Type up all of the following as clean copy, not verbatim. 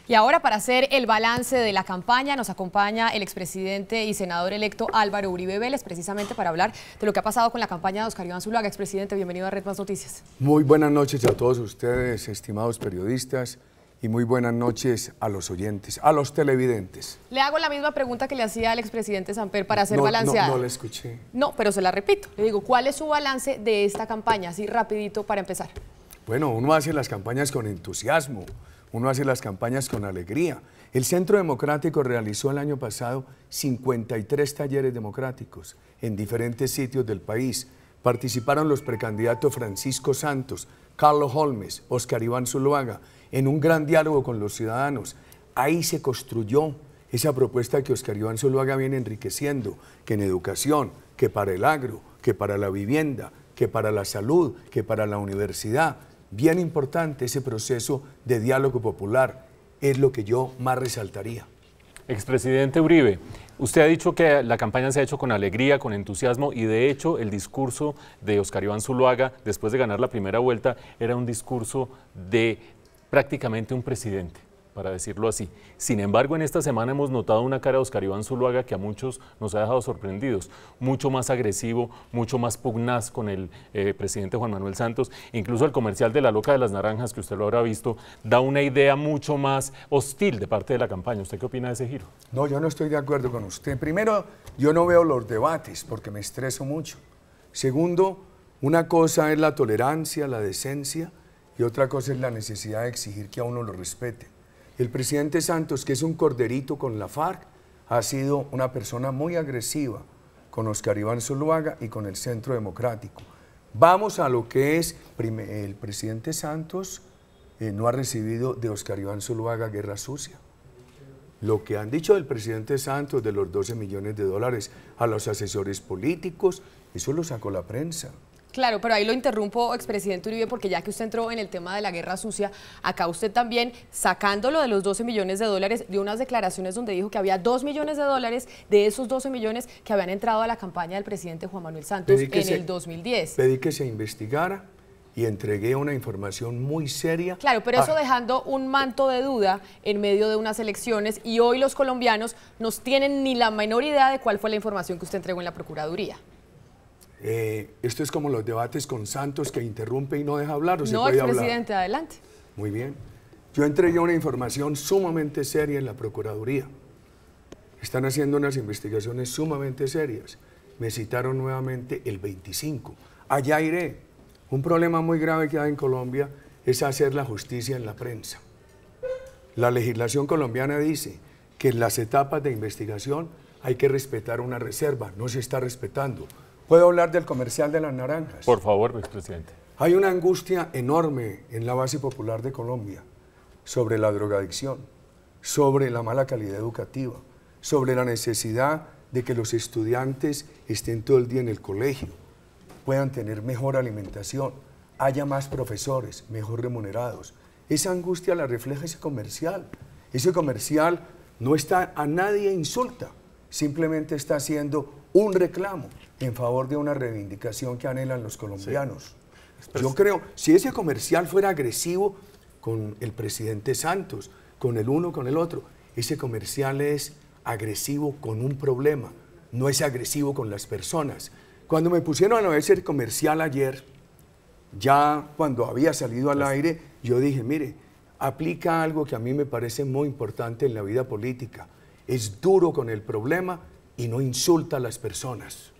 Y ahora, para hacer el balance de la campaña, nos acompaña el expresidente y senador electo Álvaro Uribe Vélez, precisamente para hablar de lo que ha pasado con la campaña de Óscar Iván Zuluaga. Expresidente, bienvenido a Red Más Noticias. Muy buenas noches a todos ustedes, estimados periodistas, y muy buenas noches a los oyentes, a los televidentes. Le hago la misma pregunta que le hacía al expresidente Samper para hacer balanceada. No la escuché. No, pero se la repito. Le digo, ¿cuál es su balance de esta campaña? Así rapidito para empezar. Bueno, uno hace las campañas con entusiasmo, uno hace las campañas con alegría. El Centro Democrático realizó el año pasado 53 talleres democráticos en diferentes sitios del país. Participaron los precandidatos Francisco Santos, Carlos Holmes, Óscar Iván Zuluaga, en un gran diálogo con los ciudadanos. Ahí se construyó esa propuesta que Óscar Iván Zuluaga viene enriqueciendo, que en educación, que para el agro, que para la vivienda, que para la salud, que para la universidad. Bien importante ese proceso de diálogo popular, es lo que yo más resaltaría. Expresidente Uribe, usted ha dicho que la campaña se ha hecho con alegría, con entusiasmo, y de hecho el discurso de Óscar Iván Zuluaga, después de ganar la primera vuelta, era un discurso de prácticamente un presidente, para decirlo así. Sin embargo, en esta semana hemos notado una cara de Óscar Iván Zuluaga que a muchos nos ha dejado sorprendidos, mucho más agresivo, mucho más pugnaz con el presidente Juan Manuel Santos. Incluso el comercial de La Loca de las Naranjas, que usted lo habrá visto, da una idea mucho más hostil de parte de la campaña. ¿Usted qué opina de ese giro? No, yo no estoy de acuerdo con usted. Primero, yo no veo los debates porque me estreso mucho. Segundo, una cosa es la tolerancia, la decencia, y otra cosa es la necesidad de exigir que a uno lo respete. El presidente Santos, que es un corderito con la FARC, ha sido una persona muy agresiva con Óscar Iván Zuluaga y con el Centro Democrático. Vamos a lo que es, el presidente Santos no ha recibido de Óscar Iván Zuluaga guerra sucia. Lo que han dicho del presidente Santos de los 12 millones de dólares a los asesores políticos, eso lo sacó la prensa. Claro, pero ahí lo interrumpo, expresidente Uribe, porque ya que usted entró en el tema de la guerra sucia, acá usted también, sacándolo de los 12 millones de dólares, dio unas declaraciones donde dijo que había 2 millones de dólares de esos 12 millones que habían entrado a la campaña del presidente Juan Manuel Santos en el 2010. Pedí que se investigara y entregué una información muy seria. Claro, pero eso dejando un manto de duda en medio de unas elecciones, y hoy los colombianos no tienen ni la menor idea de cuál fue la información que usted entregó en la Procuraduría. Esto es como los debates con Santos, que interrumpe y no deja hablar, ¿o se puede hablar? No, expresidente, adelante. Muy bien. Yo entregué una información sumamente seria en la Procuraduría. Están haciendo unas investigaciones sumamente serias. Me citaron nuevamente el 25. Allá iré. Un problema muy grave que hay en Colombia es hacer la justicia en la prensa. La legislación colombiana dice que en las etapas de investigación hay que respetar una reserva. No se está respetando. ¿Puedo hablar del comercial de las naranjas? Por favor, expresidente. Hay una angustia enorme en la base popular de Colombia sobre la drogadicción, sobre la mala calidad educativa, sobre la necesidad de que los estudiantes estén todo el día en el colegio, puedan tener mejor alimentación, haya más profesores, mejor remunerados. Esa angustia la refleja ese comercial. Ese comercial no está, a nadie insulta, simplemente está haciendo un reclamo en favor de una reivindicación que anhelan los colombianos. Sí. Yo creo, si ese comercial fuera agresivo con el presidente Santos, con el uno, con el otro, ese comercial es agresivo con un problema, no es agresivo con las personas. Cuando me pusieron a ver ese comercial ayer, ya cuando había salido al aire, yo dije, mire, aplica algo que a mí me parece muy importante en la vida política. Es duro con el problema y no insulta a las personas.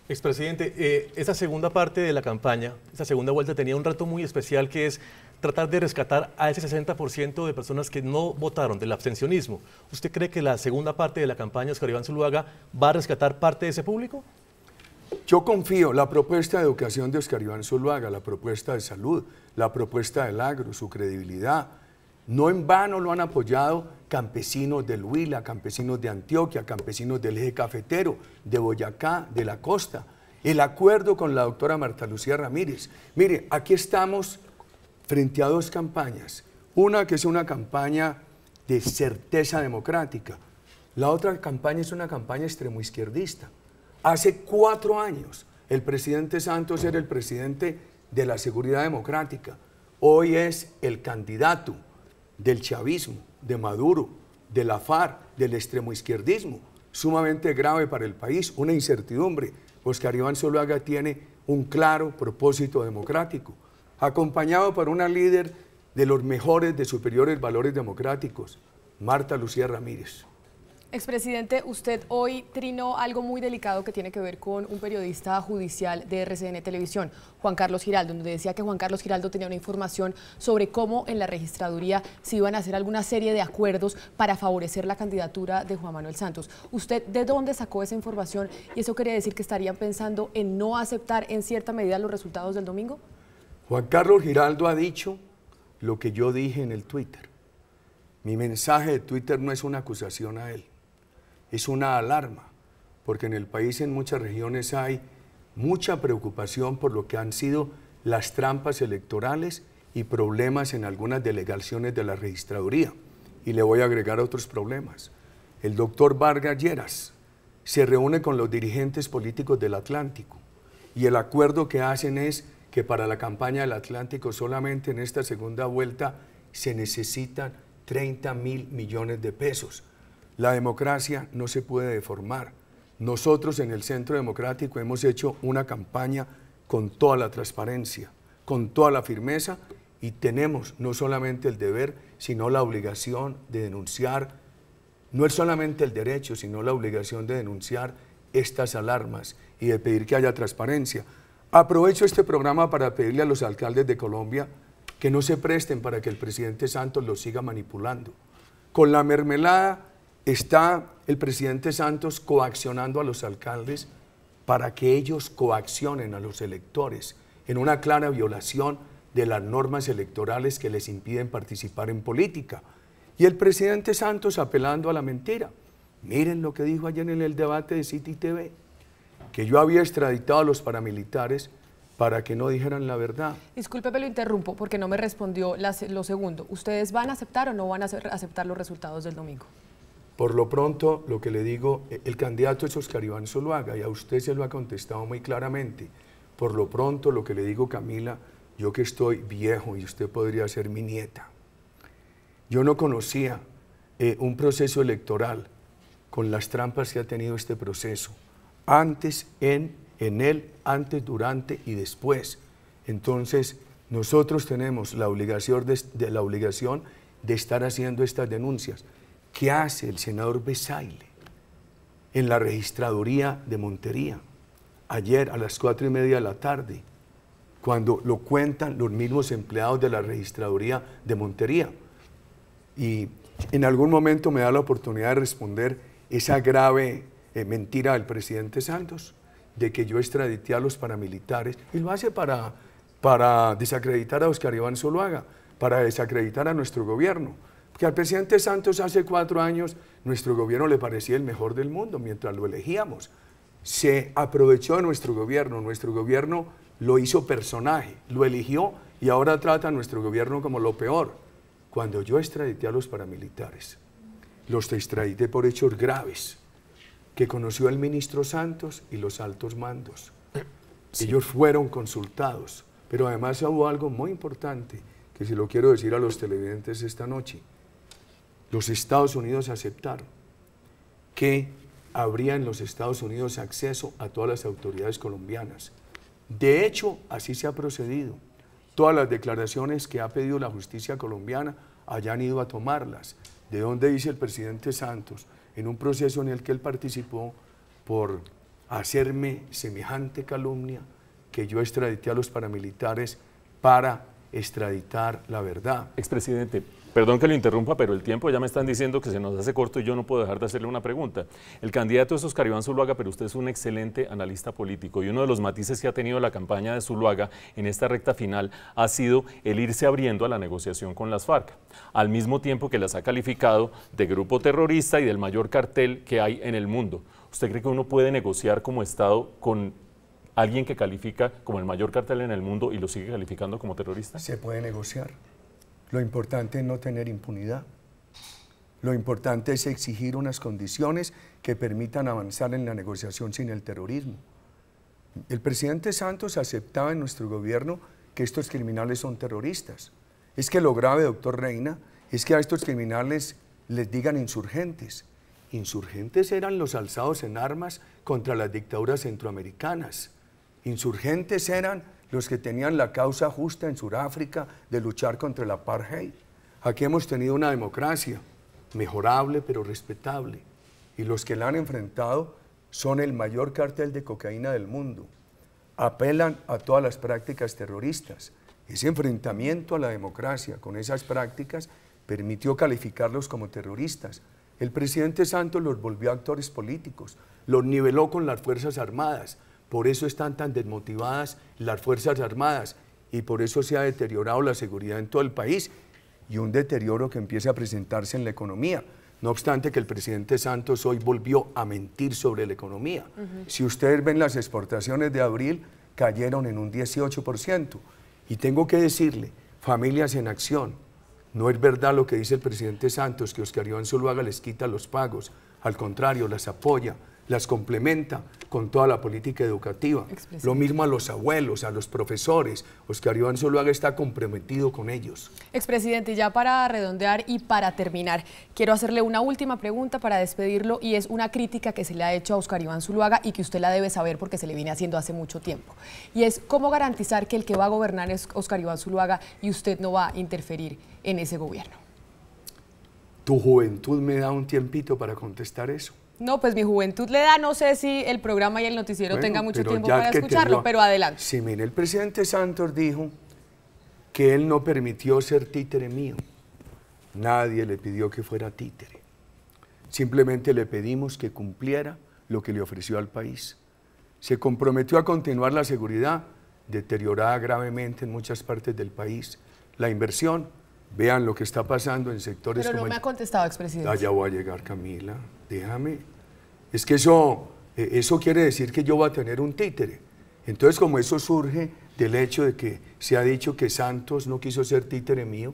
Expresidente, esa segunda parte de la campaña, esa segunda vuelta tenía un reto muy especial, que es tratar de rescatar a ese 60% de personas que no votaron, del abstencionismo. ¿Usted cree que la segunda parte de la campaña, Óscar Iván Zuluaga, va a rescatar parte de ese público? Yo confío, la propuesta de educación de Óscar Iván Zuluaga, la propuesta de salud, la propuesta del agro, su credibilidad, no en vano lo han apoyado campesinos del Huila, campesinos de Antioquia, campesinos del eje cafetero, de Boyacá, de la costa. El acuerdo con la doctora Marta Lucía Ramírez. Mire, aquí estamos frente a dos campañas. Una que es una campaña de certeza democrática. La otra campaña es una campaña extremoizquierdista. Hace 4 años el presidente Santos era el presidente de la seguridad democrática. Hoy es el candidato del chavismo, de Maduro, de la FARC, del extremo izquierdismo, sumamente grave para el país, una incertidumbre. Óscar Iván Zuluaga tiene un claro propósito democrático, acompañado por una líder de los mejores, de superiores valores democráticos, Marta Lucía Ramírez. Expresidente, usted hoy trinó algo muy delicado que tiene que ver con un periodista judicial de RCN Televisión, Juan Carlos Giraldo, donde decía que Juan Carlos Giraldo tenía una información sobre cómo en la registraduría se iban a hacer alguna serie de acuerdos para favorecer la candidatura de Juan Manuel Santos. ¿Usted de dónde sacó esa información? ¿Y eso quiere decir que estarían pensando en no aceptar en cierta medida los resultados del domingo? Juan Carlos Giraldo ha dicho lo que yo dije en el Twitter. Mi mensaje de Twitter no es una acusación a él. Es una alarma, porque en el país, en muchas regiones, hay mucha preocupación por lo que han sido las trampas electorales y problemas en algunas delegaciones de la registraduría. Y le voy a agregar otros problemas. El doctor Vargas Lleras se reúne con los dirigentes políticos del Atlántico y el acuerdo que hacen es que para la campaña del Atlántico solamente en esta segunda vuelta se necesitan 30.000 millones de pesos. La democracia no se puede deformar. Nosotros en el Centro Democrático hemos hecho una campaña con toda la transparencia, con toda la firmeza y tenemos no solamente el deber, sino la obligación de denunciar, no es solamente el derecho, sino la obligación de denunciar estas alarmas y de pedir que haya transparencia. Aprovecho este programa para pedirle a los alcaldes de Colombia que no se presten para que el presidente Santos los siga manipulando. Con la mermelada está el presidente Santos coaccionando a los alcaldes para que ellos coaccionen a los electores en una clara violación de las normas electorales que les impiden participar en política. Y el presidente Santos apelando a la mentira. Miren lo que dijo ayer en el debate de City TV, que yo había extraditado a los paramilitares para que no dijeran la verdad. Disculpe, me lo interrumpo porque no me respondió lo segundo. ¿Ustedes van a aceptar o no van a aceptar los resultados del domingo? Por lo pronto, lo que le digo, el candidato es Óscar Iván Zuluaga y a usted se lo ha contestado muy claramente. Por lo pronto, lo que le digo, Camila, yo que estoy viejo y usted podría ser mi nieta, yo no conocía un proceso electoral con las trampas que ha tenido este proceso, antes, en él, antes, durante y después. Entonces, nosotros tenemos la obligación de estar haciendo estas denuncias. ¿Qué hace el senador Besaile en la registraduría de Montería ayer a las 4:30 de la tarde, cuando lo cuentan los mismos empleados de la registraduría de Montería? Y en algún momento me da la oportunidad de responder esa grave mentira del presidente Santos, de que yo extradité a los paramilitares, y lo hace para desacreditar a Óscar Iván Zuluaga, para desacreditar a nuestro gobierno. Porque al presidente Santos hace 4 años nuestro gobierno le parecía el mejor del mundo mientras lo elegíamos. Se aprovechó de nuestro gobierno lo hizo personaje, lo eligió y ahora trata a nuestro gobierno como lo peor. Cuando yo extradité a los paramilitares, los extradité por hechos graves que conoció el ministro Santos y los altos mandos. Sí. Ellos fueron consultados, pero además hubo algo muy importante que se lo quiero decir a los televidentes esta noche. Los Estados Unidos aceptaron que habría en los Estados Unidos acceso a todas las autoridades colombianas. De hecho, así se ha procedido. Todas las declaraciones que ha pedido la justicia colombiana hayan ido a tomarlas. ¿De dónde dice el presidente Santos? En un proceso en el que él participó por hacerme semejante calumnia, que yo extradité a los paramilitares para extraditar la verdad. Expresidente, perdón que lo interrumpa, pero el tiempo ya me están diciendo que se nos hace corto y yo no puedo dejar de hacerle una pregunta. El candidato es Óscar Iván Zuluaga, pero usted es un excelente analista político y uno de los matices que ha tenido la campaña de Zuluaga en esta recta final ha sido el irse abriendo a la negociación con las FARC, al mismo tiempo que las ha calificado de grupo terrorista y del mayor cartel que hay en el mundo. ¿Usted cree que uno puede negociar como Estado con alguien que califica como el mayor cartel en el mundo y lo sigue calificando como terrorista? Se puede negociar. Lo importante es no tener impunidad. Lo importante es exigir unas condiciones que permitan avanzar en la negociación sin el terrorismo. El presidente Santos aceptaba en nuestro gobierno que estos criminales son terroristas. Es que lo grave, doctor Reina, es que a estos criminales les digan insurgentes. Insurgentes eran los alzados en armas contra las dictaduras centroamericanas. Insurgentes eran los que tenían la causa justa en Sudáfrica de luchar contra el apartheid. Aquí hemos tenido una democracia mejorable pero respetable, y los que la han enfrentado son el mayor cártel de cocaína del mundo. Apelan a todas las prácticas terroristas. Ese enfrentamiento a la democracia con esas prácticas permitió calificarlos como terroristas. El presidente Santos los volvió actores políticos, los niveló con las Fuerzas Armadas. Por eso están tan desmotivadas las Fuerzas Armadas y por eso se ha deteriorado la seguridad en todo el país, y un deterioro que empieza a presentarse en la economía. No obstante que el presidente Santos hoy volvió a mentir sobre la economía. Si ustedes ven las exportaciones de abril, cayeron en un 18%. Y tengo que decirle, Familias en Acción, no es verdad lo que dice el presidente Santos, que Óscar Iván Zuluaga les quita los pagos. Al contrario, las apoya, las complementa con toda la política educativa. Lo mismo a los abuelos, a los profesores. Óscar Iván Zuluaga está comprometido con ellos. Expresidente, ya para redondear y para terminar, quiero hacerle una última pregunta para despedirlo, y es una crítica que se le ha hecho a Óscar Iván Zuluaga y que usted la debe saber porque se le viene haciendo hace mucho tiempo. Y es cómo garantizar que el que va a gobernar es Óscar Iván Zuluaga y usted no va a interferir en ese gobierno. Tu juventud me da un tiempito para contestar eso. No, pues mi juventud le da, no sé si el programa y el noticiero tenga mucho tiempo para que escucharlo, pero adelante. Sí, mire, el presidente Santos dijo que él no permitió ser títere mío. Nadie le pidió que fuera títere. Simplemente le pedimos que cumpliera lo que le ofreció al país. Se comprometió a continuar la seguridad, deteriorada gravemente en muchas partes del país. La inversión, vean lo que está pasando en sectores como... Pero no me ha contestado, expresidente. Ya voy a llegar, Camila, déjame. Es que eso quiere decir que yo voy a tener un títere. Entonces, como eso surge del hecho de que se ha dicho que Santos no quiso ser títere mío,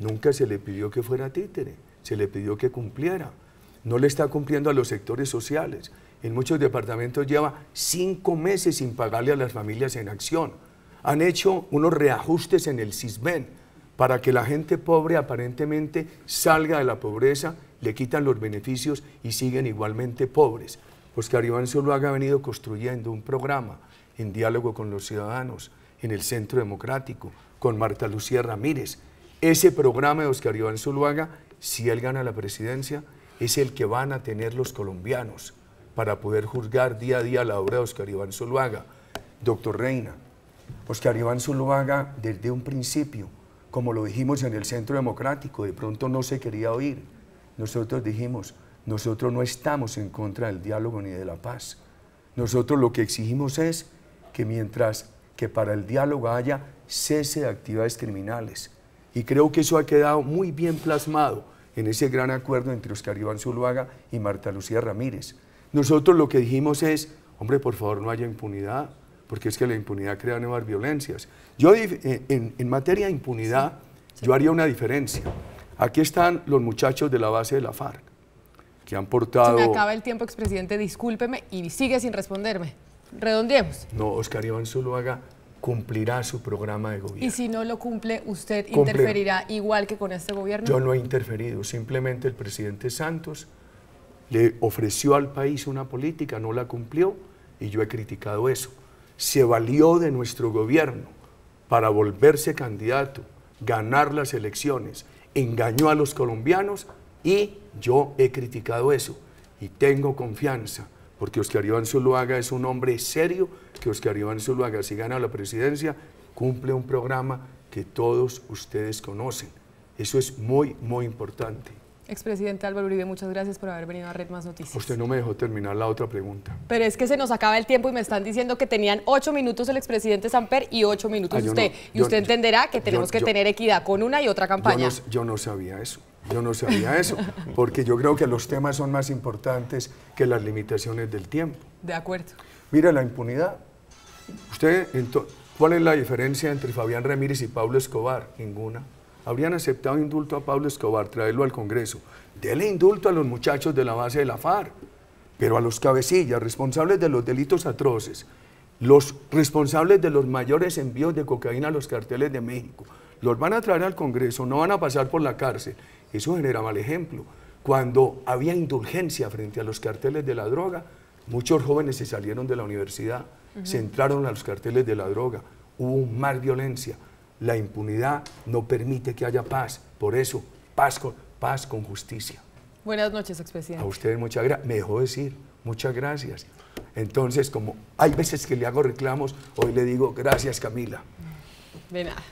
nunca se le pidió que fuera títere, se le pidió que cumpliera. No le está cumpliendo a los sectores sociales. En muchos departamentos lleva 5 meses sin pagarle a las familias en acción. Han hecho unos reajustes en el Sisbén para que la gente pobre aparentemente salga de la pobreza, le quitan los beneficios y siguen igualmente pobres. Óscar Iván Zuluaga ha venido construyendo un programa en diálogo con los ciudadanos, en el Centro Democrático, con Marta Lucía Ramírez. Ese programa de Óscar Iván Zuluaga, si él gana la presidencia, es el que van a tener los colombianos para poder juzgar día a día la obra de Óscar Iván Zuluaga. Doctor Reina, Óscar Iván Zuluaga desde un principio, como lo dijimos en el Centro Democrático, de pronto no se quería oír. Nosotros dijimos, nosotros no estamos en contra del diálogo ni de la paz. Nosotros lo que exigimos es que mientras que para el diálogo haya cese de actividades criminales. Y creo que eso ha quedado muy bien plasmado en ese gran acuerdo entre Óscar Iván Zuluaga y Marta Lucía Ramírez. Nosotros lo que dijimos es, hombre, por favor no haya impunidad, porque es que la impunidad crea nuevas violencias. Yo en materia de impunidad, yo haría una diferencia. Aquí están los muchachos de la base de la FARC, que han portado... Se me acaba el tiempo, expresidente, discúlpeme, y sigue sin responderme. Redondeemos. No, Óscar Iván Zuluaga cumplirá su programa de gobierno. ¿Y si no lo cumple, usted interferirá igual que con este gobierno? Yo no he interferido, simplemente el presidente Santos le ofreció al país una política, no la cumplió, y yo he criticado eso. Se valió de nuestro gobierno para volverse candidato, ganar las elecciones, engañó a los colombianos y yo he criticado eso. Y tengo confianza, porque Óscar Iván Zuluaga es un hombre serio, que Óscar Iván Zuluaga, si gana la presidencia, cumple un programa que todos ustedes conocen. Eso es muy, muy importante. Expresidente Álvaro Uribe, muchas gracias por haber venido a Red Más Noticias. Usted no me dejó terminar la otra pregunta. Pero es que se nos acaba el tiempo y me están diciendo que tenían 8 minutos el expresidente Samper y 8 minutos usted. Y usted entenderá que tenemos que tener equidad con una y otra campaña. Yo no sabía eso. Yo no sabía eso, porque yo creo que los temas son más importantes que las limitaciones del tiempo. De acuerdo. Mira, la impunidad. ¿Cuál es la diferencia entre Fabián Ramírez y Pablo Escobar? Ninguna. Habrían aceptado indulto a Pablo Escobar, traerlo al Congreso. Dele indulto a los muchachos de la base de la FARC, pero a los cabecillas, responsables de los delitos atroces, los responsables de los mayores envíos de cocaína a los carteles de México, los van a traer al Congreso, no van a pasar por la cárcel. eso genera mal ejemplo. Cuando había indulgencia frente a los carteles de la droga, muchos jóvenes se salieron de la universidad, se entraron a los carteles de la droga, hubo más violencia. La impunidad no permite que haya paz, por eso, paz con justicia. Buenas noches, expresidente. A ustedes muchas gracias, me dejó decir, muchas gracias. Entonces, como hay veces que le hago reclamos, hoy le digo gracias, Camila. De nada.